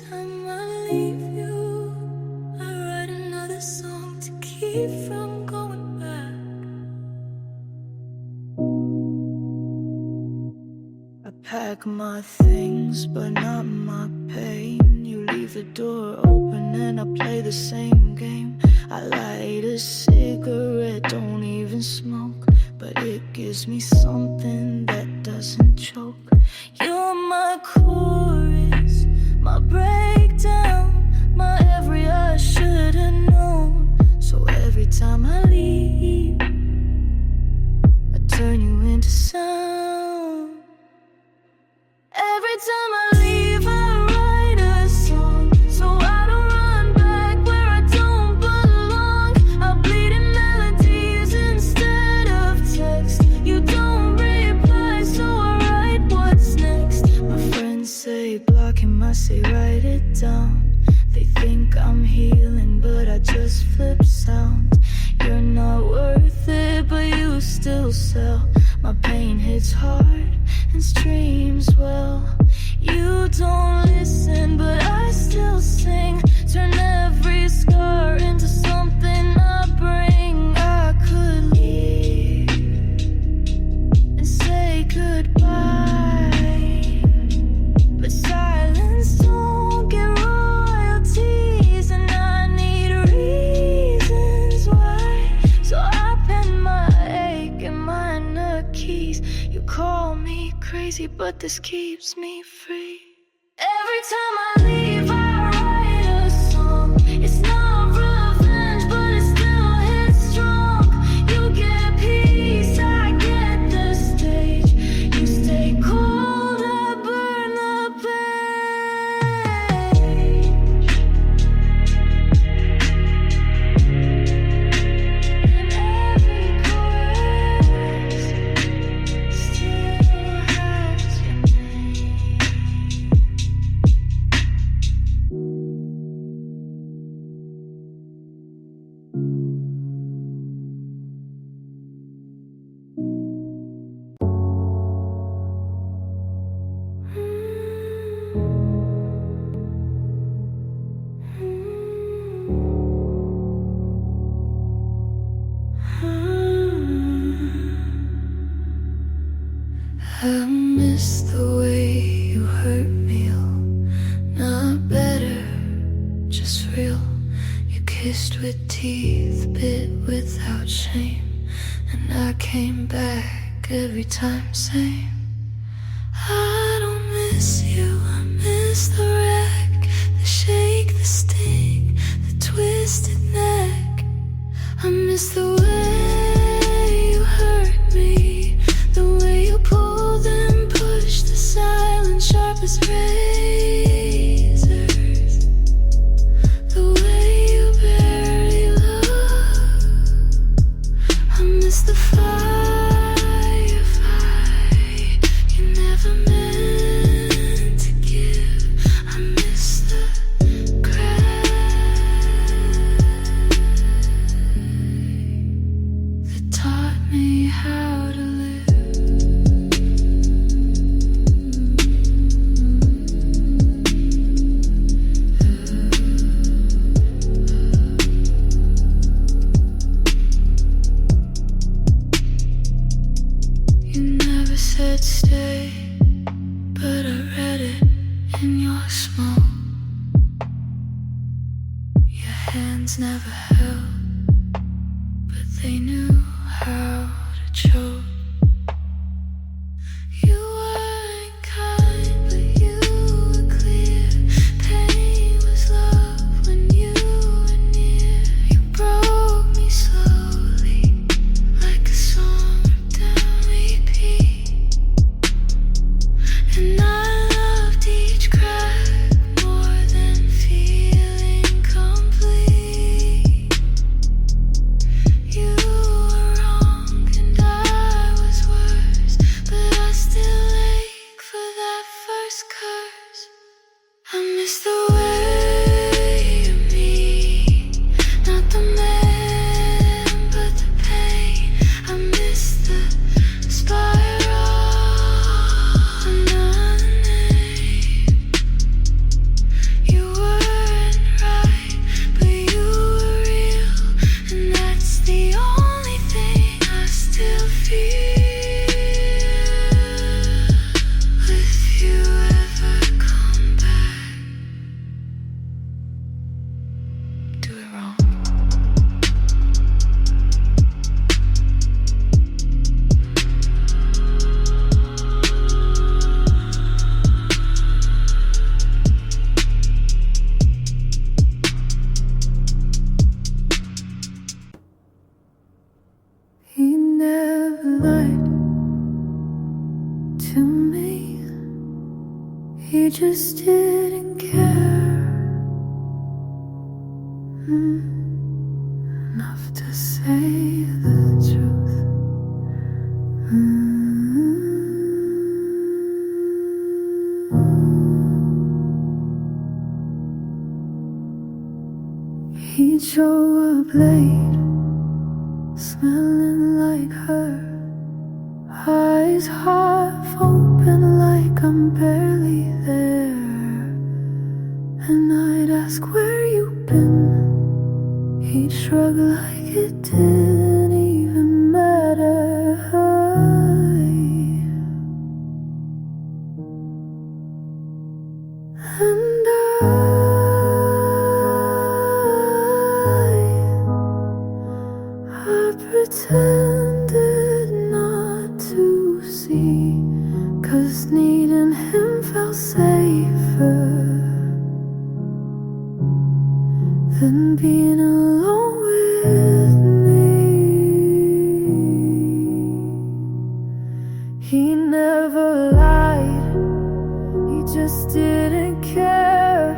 time I leave you, I write another song to keep from going back. I pack my things, but not my pain. You leave the door open and I play the same game. I light a cigarette, don't even smoke, but it gives me something that doesn't choke. You're my chorus, my breakdown, my every I should've known. So every time I leave, I turn you into sound. Every time I leave, I write a song, so I don't run back where I don't belong. I bleed in melodies instead of text. You don't reply, so I write what's next. My friends say block him, I say write it down. They think I'm healing, but I just flip sound. You're not worth it, but you still sell. My pain hits hard and streams well. You don't listen, but I still sing. Turn every scar into something I bring. I could leave and say goodbye, but silence don't get royalties, and I need reasons why. So I pen my ache and minor keys. You call me crazy, but this keeps me free. Every time I leave, I write a song. It's not revenge, but it still hits strong. You get peace, I get the stage. You stay cold, I burn the page. And every chorus still has your name. I miss the way you hurt me, oh, not better, just real. You kissed with teeth, bit without shame, and I came back every time same. I don't miss you, I miss the wreck, the shake, the sting, the twisted neck. I miss the way you hurt me, the way you pulled and pushed, the silence sharp as razors, the way you barely look. I miss the firefight you never meant to give. I miss the crack that taught me how to live. You never said stay, but I read it in your smoke. Your hands never held, but they knew how to choke. You weren't kind, but you were clear. Pain was love when you were near. You broke me slowly, like a song ripped down repeat. And I loved each crack more than feeling complete. You were wrong, He just didn't care enough to say the truth. He'd show up late, smelling like her, eyes half open like I'm barely there. And I'd ask where you've been, he'd shrug like it didn't even matter. And I pretended not to see, 'cause needing him felt safer than being alone with me. He never lied, he just didn't care,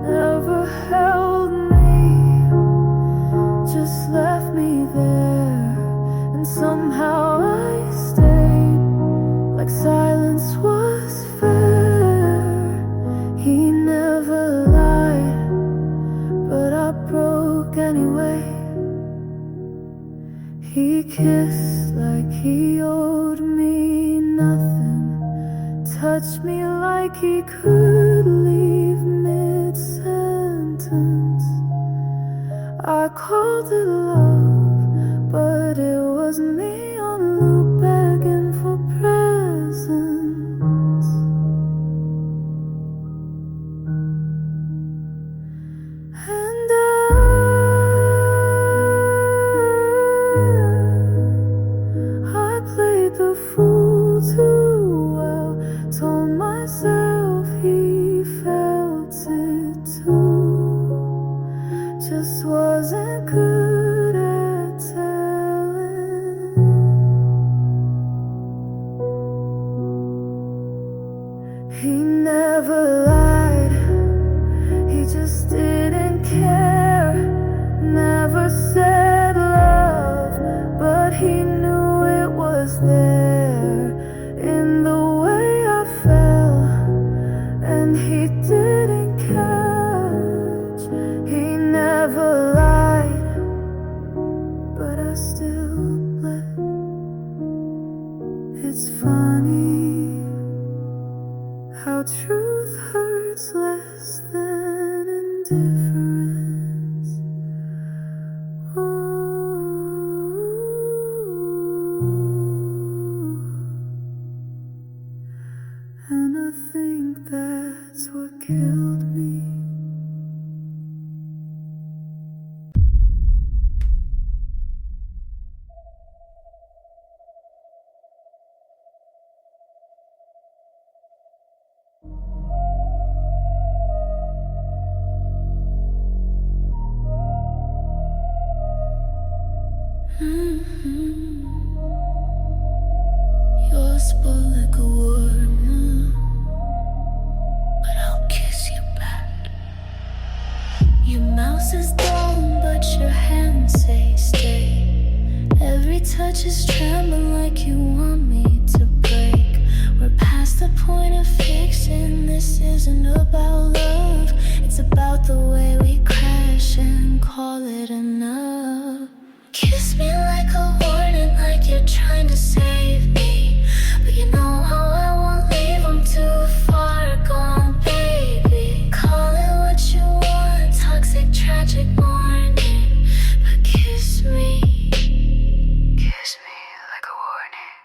never held me, just left me there. And somehow I stayed, like silence was fair. He never lied, but I broke anyway. He kissed like he owed me nothing, touched me like he could leave mid-sentence. I called it love, but it was me on loop begging for presents. And I played the fool too well, told myself he felt it too, just wasn't good at telling. He never lied, he just didn't care, never said love, but he knew it was there in the way I felt, and he didn't catch. He never lied, but I still bled. It's funny how truth hurts less than indifference. Ooh. And I think that's what killed me. You're spoiled like a worm, but I'll kiss you back. Your mouth is dumb, but your hands say stay. Every touch is trembling like you want me to break. We're past the point of fixing. This isn't about love, it's about the way we crash and call it enough. Kiss me like a warning, like you're trying to save me, but you know how I won't leave. I'm too far gone, baby. Call it what you want, toxic, tragic morning, but kiss me like a warning.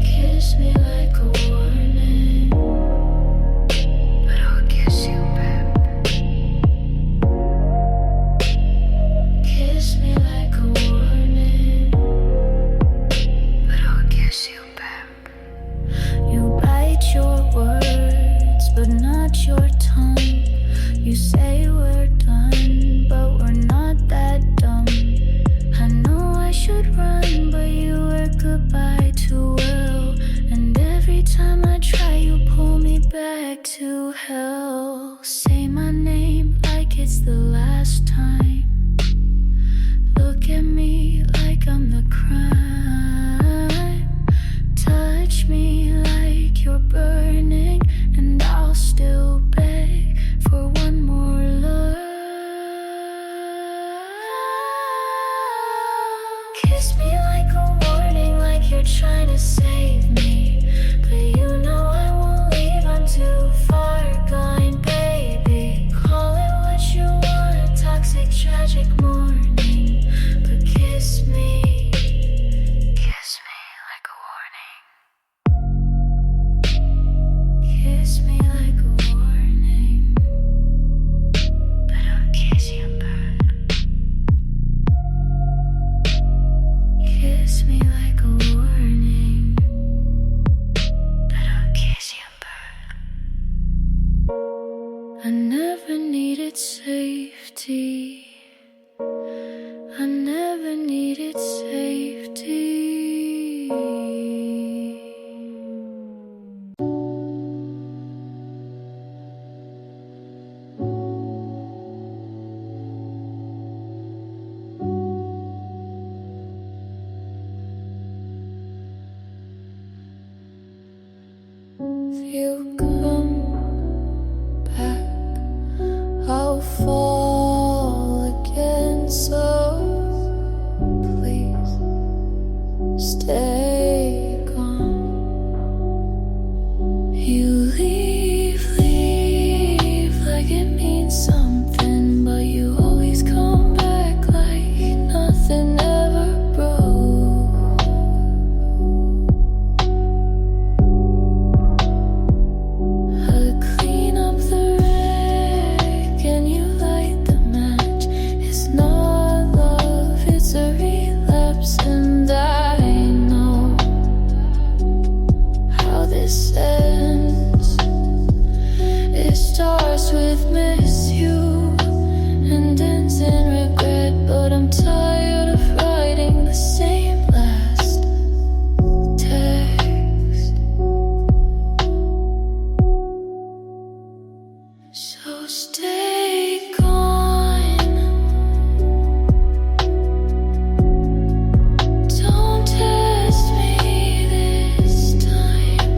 Kiss me like a warning, but I'll kiss you back. Kiss me like a warning, but I'll kiss you back. You bite your words, but not your tongue. You say we're done, but we're not that dumb. I know I should run, but you were goodbye too well. And every time I try, you pull me back to hell. Say my name like it's the last time. Look at me like I'm the crime. Touch me like you're burning, and I'll still beg for one more love. Kiss me like a warning, like you're trying to save me, but you know I won't leave, I'm too far gone, baby. Call it what you want, a toxic, tragic morning, but kiss me like a warning. Kiss me like a warning, but I'll kiss you back. Kiss me like a warning, but I'll kiss you back. I never needed safety. I never needed safety. If you come back, I'll fall again, so please stay gone. You leave like it means something, but you always come back like nothing ever broke. I clean up the wreck and you light the match. It's not love, it's a relapse, and I know how this ends. It starts with miss you and ends in regret, but I'm tired of writing the same last text. So stay gone. Don't test me this time.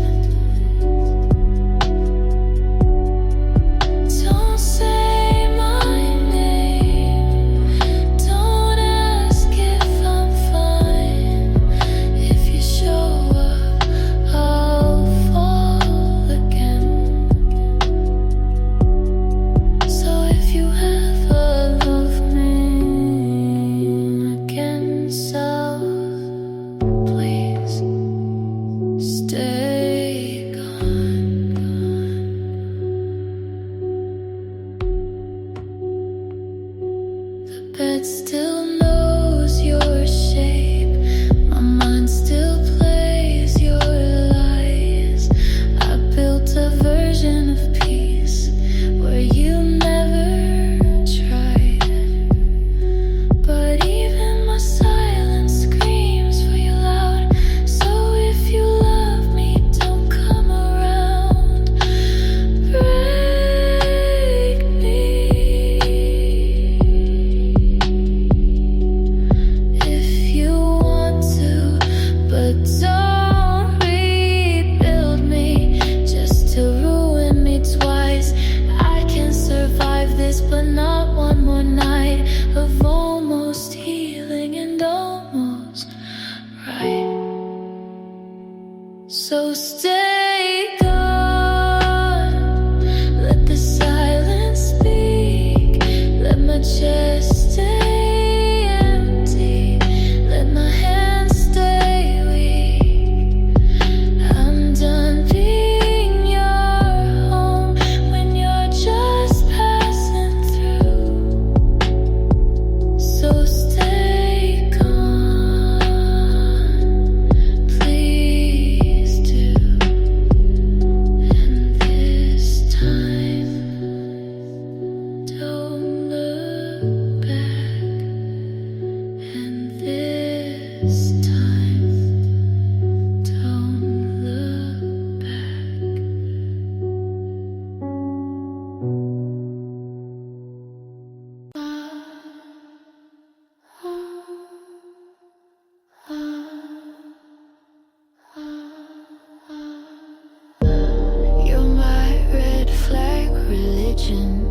religion,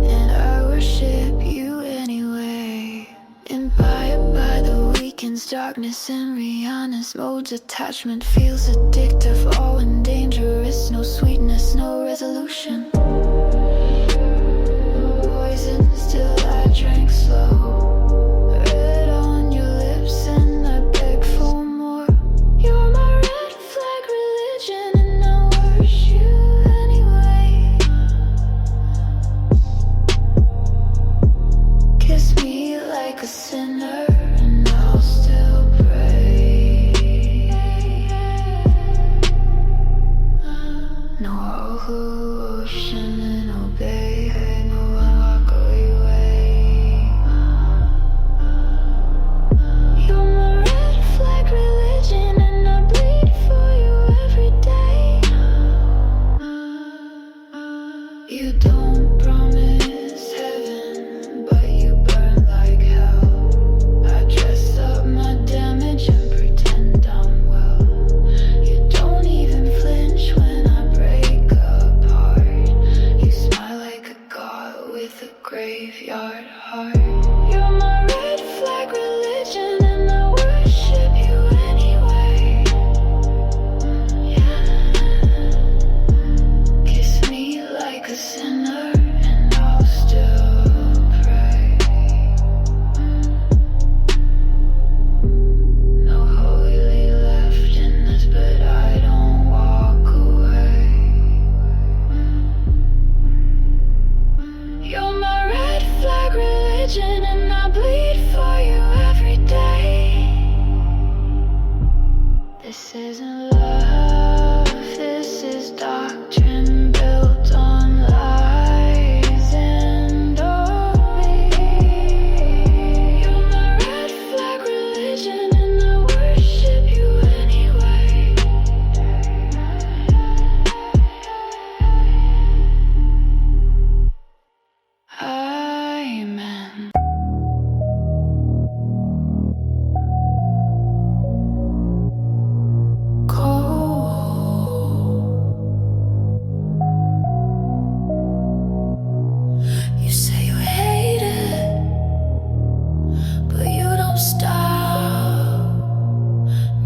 and I worship you anyway. Inspired by the weekend's darkness and Rihanna's modes, attachment feels addictive, all and dangerous. No sweetness, no resolution. Poison, still I drank slow. Red on your lips and I beg for more. You're my red flag religion, and I worship you anyway. Kiss me like a sinner and I'll still pray. No ocean and obey, no walk away. You're my red flag religion, and I bleed for you every day. You don't promise heaven, but you burn like hell. I dress up my damage and pretend I'm well. You don't even flinch when I break apart. You smile like a god with a graveyard heart. You're my red flag religion, and I worship you anyway. Yeah. Kiss me like a sinner and I'll still pray. No holy left in this, but I don't walk away. You're my red flag religion, and I bleed for you every day. This isn't love, this is doctrine built on lies and omi. You're my red flag religion, and I worship you anyway. Amen. You say you hate it, but you don't stop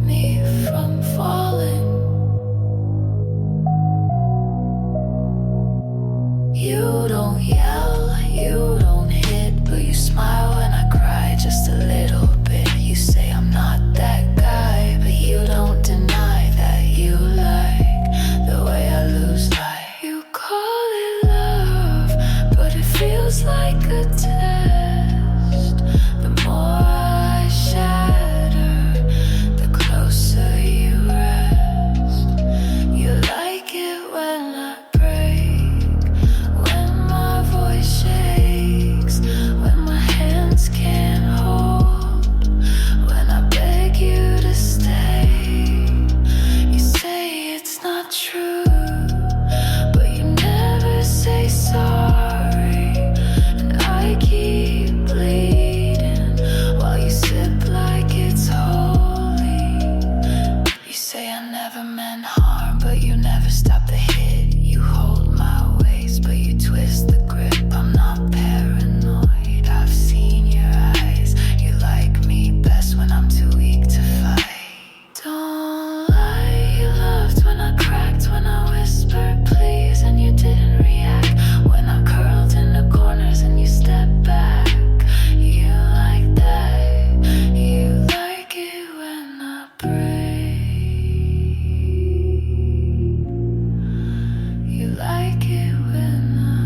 me from falling. You don't yell, you don't hit, but you smile when I cry just a little bit. You say I'm not that guy, but you don't deny that you like the way I lose light. You call it love, but it feels like a test. The more I shatter, the closer you rest. You like it when I break, when my voice shakes, when my hands can't hold, when I beg you to stay. You say it's not true, but you never say sorry, and I keep bleeding while you sip like it's holy. You say I never meant harm, but you never stop the hit. You hold my waist, but you twist the grip. I'm not paranoid, I've seen your eyes. You like me best when I'm too weak to fight. Don't lie, you loved when I cracked, when I whispered please and you didn't react, when I curled in the corners and you stepped back. You like that, you like it when I break. You like it when I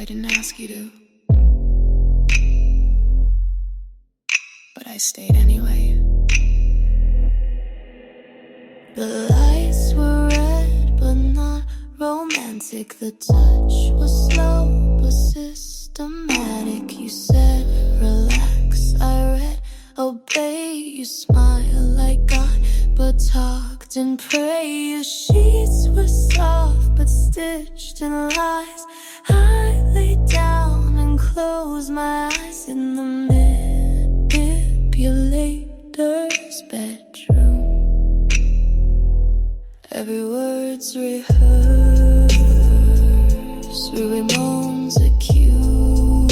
I didn't ask you to. But I stayed anyway. The lights were red, but not romantic. The touch was slow, but systematic. You said, relax, I read, obey. You smile like God, but talked and prayed. Your sheets were soft, but stitched in lies. I lay down and closed my eyes in the manipulator's bedroom. Every word's rehearsed, every moan's a cue.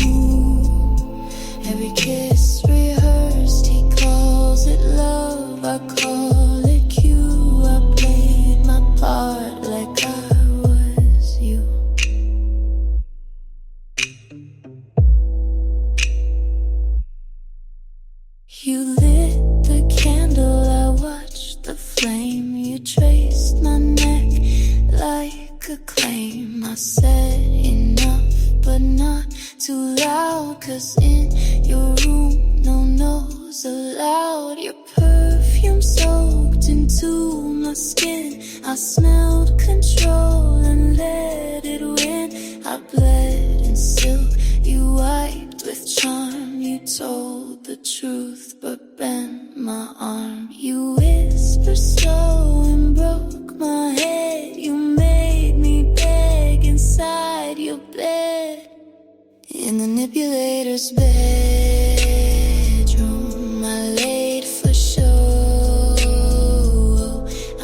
Every kiss rehearsed, he calls it love, I call it cue. I played my part like I was you. You lit the candle, I watched the flame. You traced my neck like a claim. I said enough, but not too loud. 'Cause in your room, no no's allowed. Your perfume soaked into my skin. I smelled control and let it win. I bled in silk, you wiped with charm. You told the truth, but bent my arm. You whispered slow and broke my head. You made me beg inside your bed. In the manipulator's bedroom, I laid for show.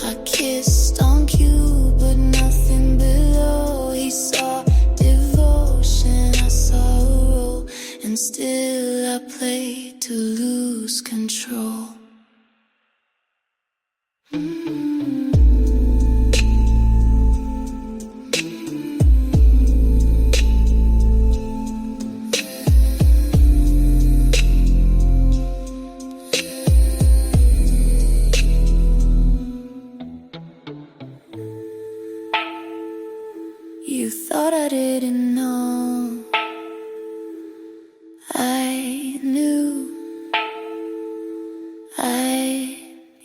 I kissed on cue, but nothing below. He saw devotion, I saw a role, and still I played to lose control. You thought I didn't know. I knew.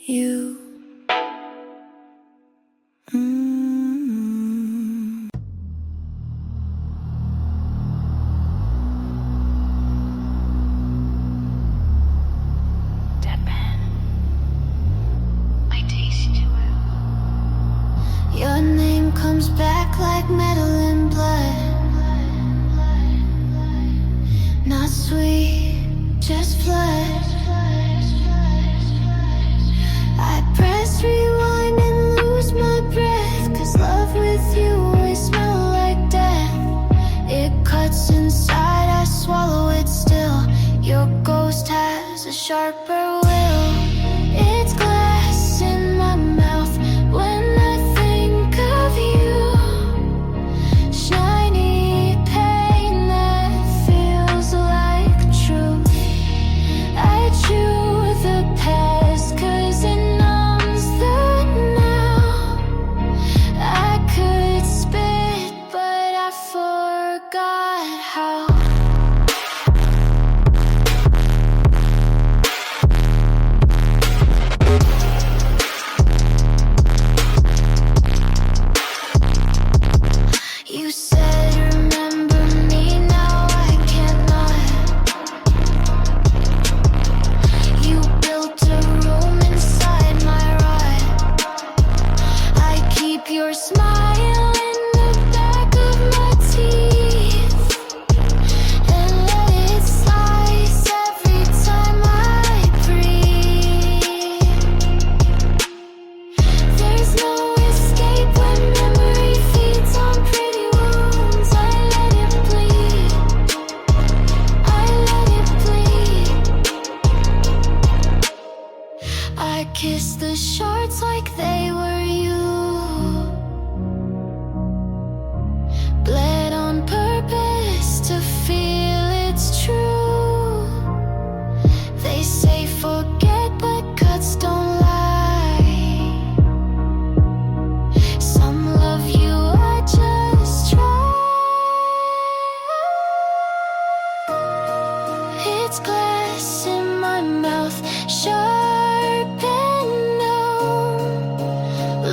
You. Deadpan. I taste you. Your name comes back like metal and blood. Not sweet, just flood. I press rewind and lose my breath. 'Cause love with you always smell like death. It cuts inside, I swallow it still. Your ghost has a sharper will. It's glass in my mouth when I think of you. Shiny pain that feels like truth. I chew the past 'cause it numbs the now. I could spit, but I forgot how. You said remember me, now I cannot. You built a room inside my rod. I keep your smile in the back of my teeth and let it slice every time I breathe. There's no escape when memory feeds on pretty wounds. I let it bleed. I let it bleed. I kiss the shards like they were you. Bled on purpose to feel it's true. They say forget, but cuts don't lie. Some love you, I just try. sharp and known.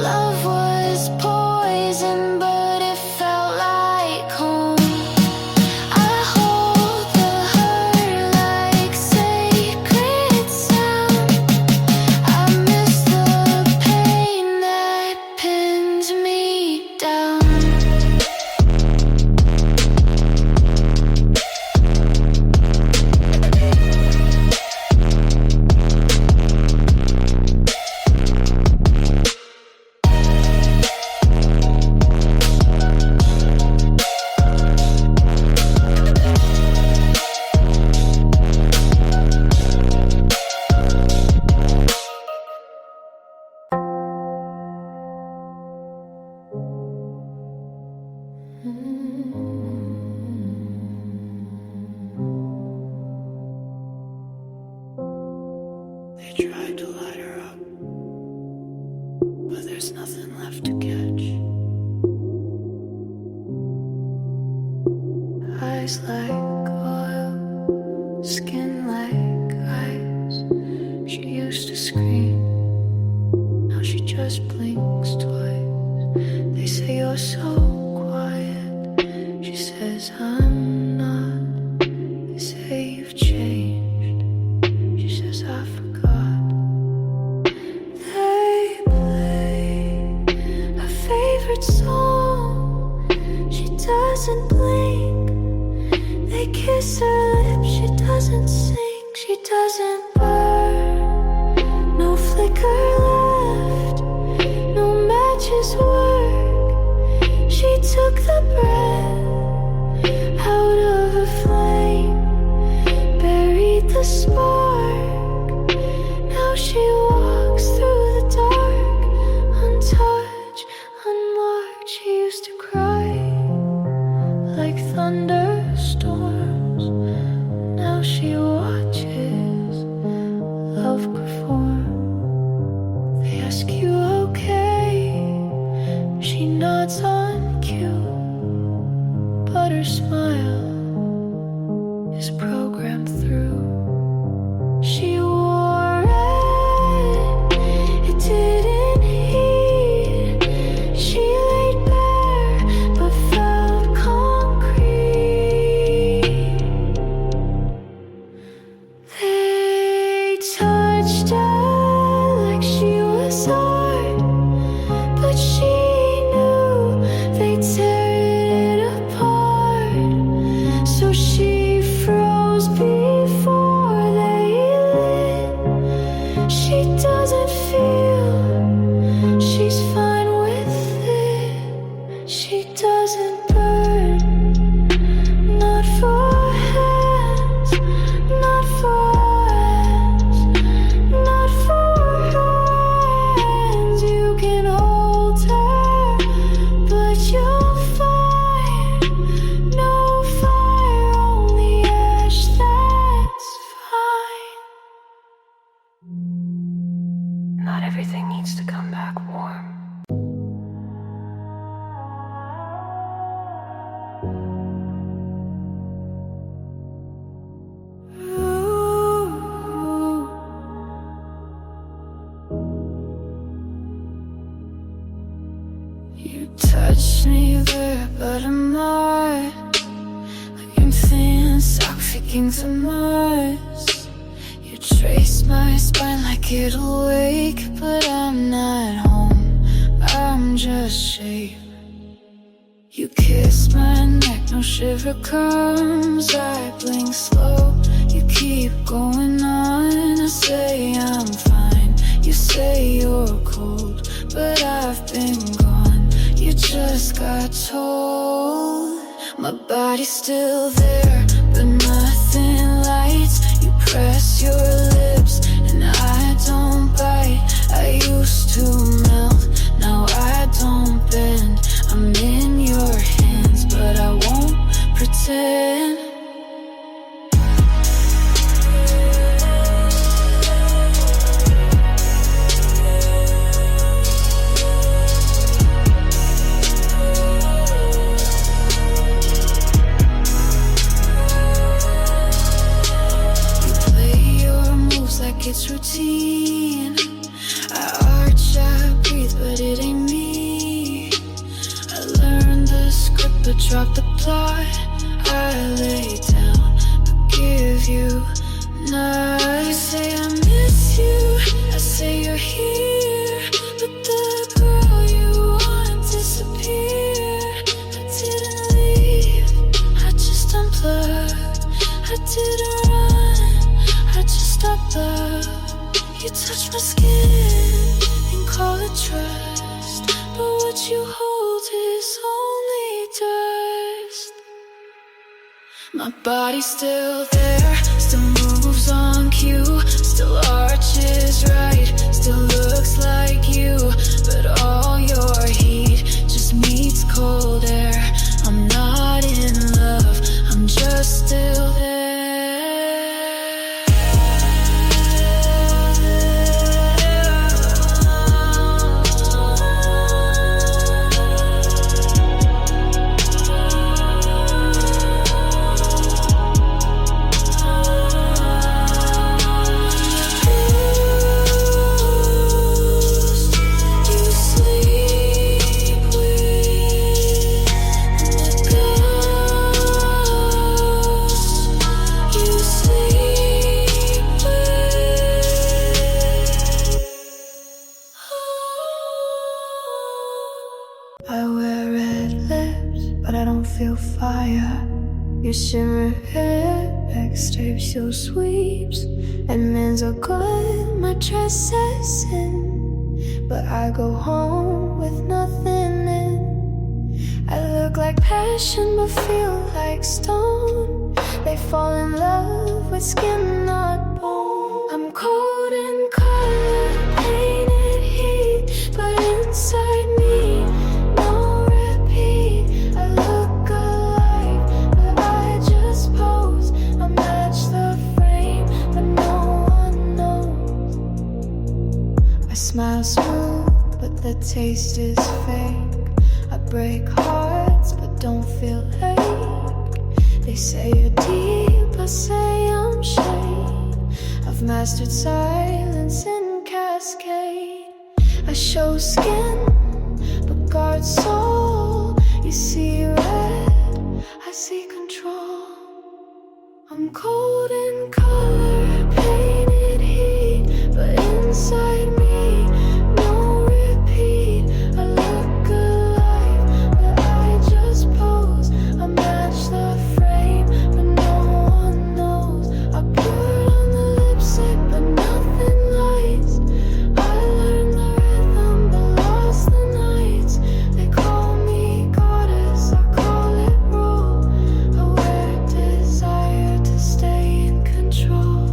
Love was poison, but it felt like home. I hold the hurt like sacred sound. I miss the pain that pins me down. They tried to light her up, but there's nothing left to catch. Eyes like oil, skin like ice. She used to scream, now she just blinks twice. They say you're so quiet, she says I'm not. They say you've changed, she says I forgot. They play her favorite song, she doesn't blink. They kiss her lips, she doesn't sing, she doesn't burn. No flicker left, no matches work. She took the breath out of a flame, buried the spark. Now she walks through the dark, untouched, unmarked. She used to cry like thunderstorms. Now she watches love perform. They ask you okay, she nods on cue, but her smile is programmed through. She wore it, it didn't heat. She laid bare, but felt concrete. They touched her like she was art, but she knew they'd tear it apart. So she froze before they lit. She doesn't feel, she's fine with it. She doesn't burn, not for hands, not for hands, not for hands. You can hold her, but you'll find no fire, only ash, that's fine. Not everything needs to come back warm. You touch me there, but I'm not. Like I'm thin, sucking to Mars. You trace my spine like it'll wake, but I'm not home, I'm just shape. You kiss my neck, no shiver comes. I blink slow, you keep going on. I say I'm fine, you say you're cold, but I've been gone. You just got told. My body's still there, but nothing lights. You press your lips and I don't bite. I used to melt, now I don't bend. I'm in your hands, but I won't pretend. it's routine. I arch, I breathe, but it ain't me. I learned the script, but dropped the plot. I lay down, but give you none. You say I miss you, I say you're here, but the girl you want disappeared. I didn't leave, I just unplugged. I didn't run, I just stopped love. You touch my skin and call it trust, but what you hold is only dust. My body's still there, still moves on cue, still arches right, still looks like you, but all your heat just meets cold air. I'm not in love, I'm just still there. I wear red lips, but I don't feel fire. Your shimmer hair backstabs your sweeps, and men's are good, my dress says in, but I go home with nothing in. I look like passion, but feel like stone. They fall in love with skin, not bone. I'm cold in color, painted heat, but inside me no repeat. I look alive, but I just pose. I match the frame, but no one knows. I smile smooth, but the taste is fake. I break hearts, but don't feel ache. They say you're deep, I say I'm shade. I've mastered silence in cascade. I show skin, but guard soul. You see red, I see control. I'm cold in color, painted heat, but inside me no repeat. I look alive, but I just pose. I match the frame, but no one knows. I put on the lipstick, but nothing lights. I learned the rhythm, but lost the nights. They call me goddess, I call it rule. I wear desire to stay in control.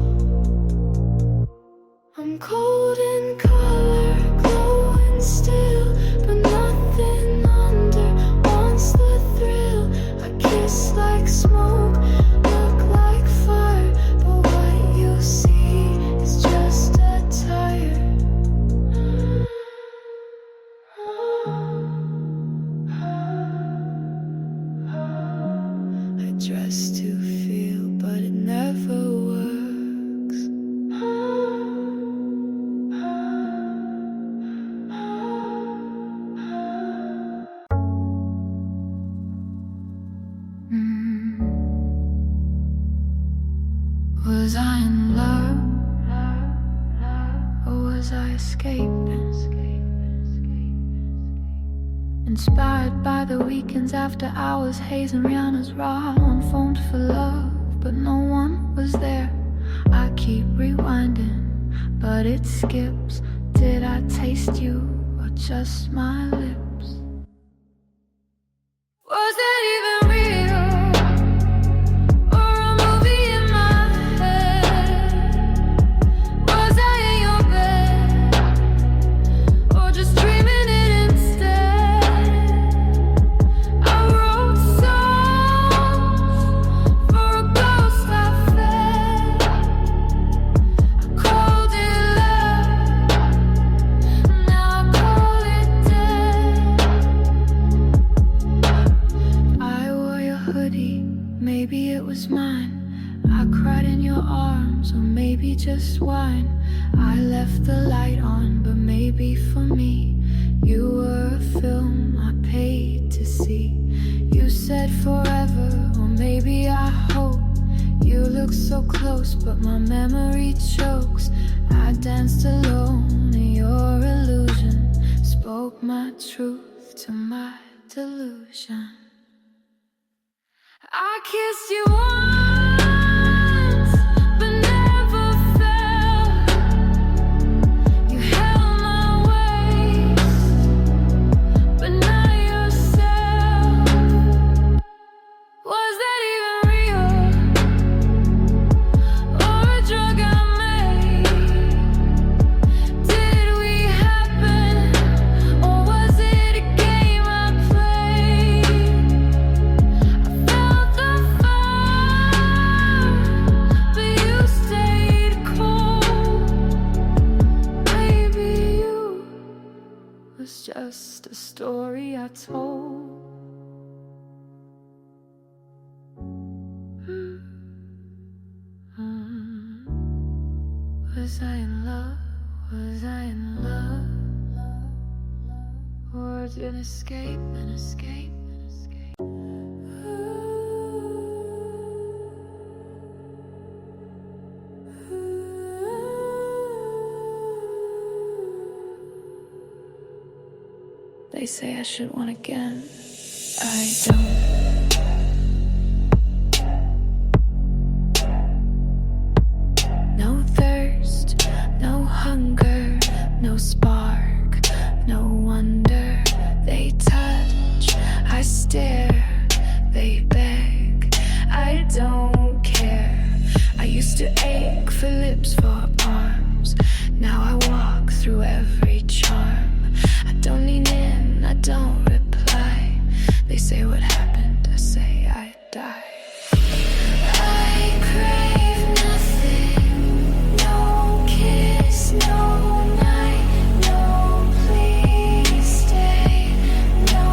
I'm cold in color, glowing still, but nothing under wants the thrill. I kiss like smoke, look like fire, but what you see is just a tire. I dress to feel, but it never works. Was I in love, or was I escaping? Inspired by the weekends after hours, Hayes and Rihanna's raw on phone for love, but no one was there. I keep rewinding, but it skips. Did I taste you, or just my lips? Was it even real? Now I call it dead. just wine. I left the light on, but maybe for me you were a film I paid to see. You said forever, or maybe I hope. You look so close, but my memory chokes. I danced alone in your illusion, spoke my truth to my delusion. I kissed you once, but never felt. You held my waist, but not yourself. Was that even real? Or a drug I made? Did we happen? Or was it a game I played? Felt the fire, but you stayed cold. Maybe you was just a story I told. Was I in love? Was I in love? Or an escape, an escape, an escape? They say I should want again. I don't. No thirst, no hunger, no spark, no wonder. They touch, I stare, they beg, I don't care. I used to ache for lips, for arms. Now I walk through every charm. I don't lean in, I don't reply. They say what happened, I say I died. I crave nothing, no kiss, no night, no please stay, no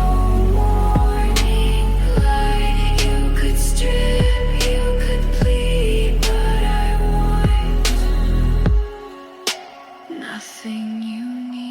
morning light. You could strip, you could plead, but I want nothing you need.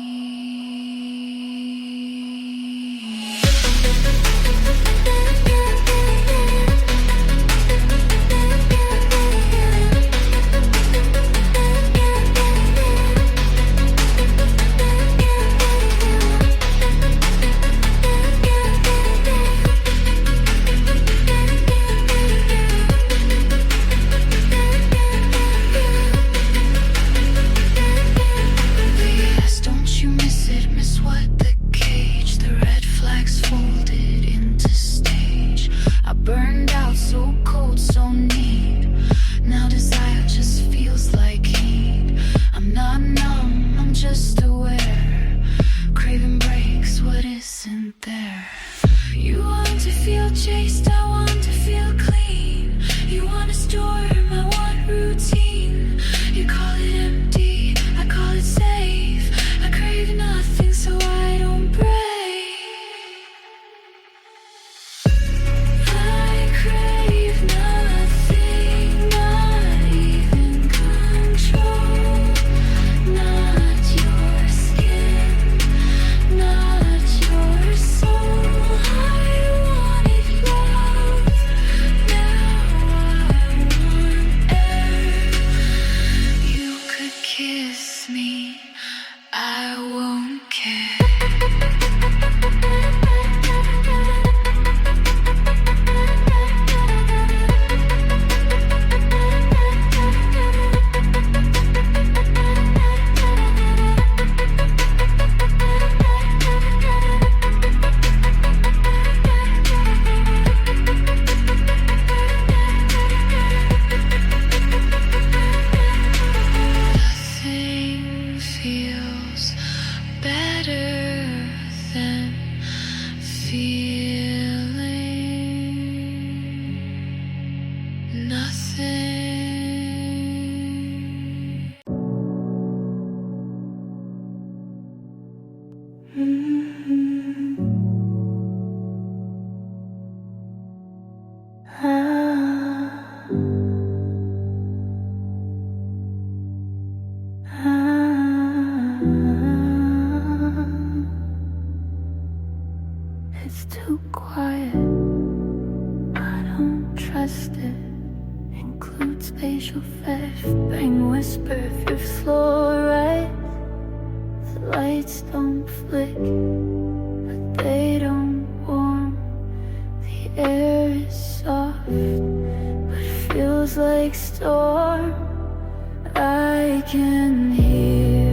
dream whisper if your floor right. The lights don't flick, but they don't warm. The air is soft, but feels like storm. I can hear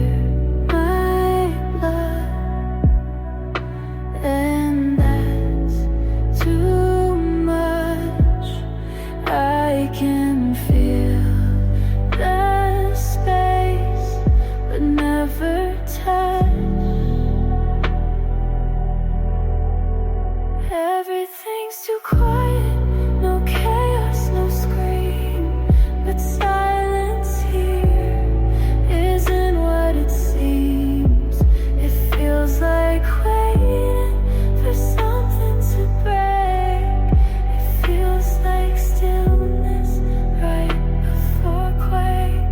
my blood, and that's too much. I can feel the space, but never touch. Everything's too quiet, no chaos, no scream, but silence here isn't what it seems. It feels like waiting for something to break. It feels like stillness right before quake.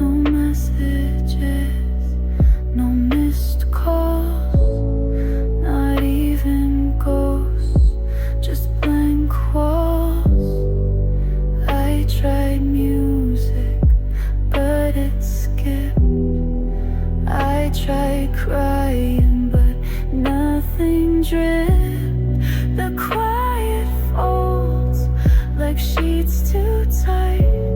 No messages, no missed calls, not even ghosts, just blank walls. I tried music, but it skipped. I tried crying, but nothing dripped. The quiet folds like sheets too tight.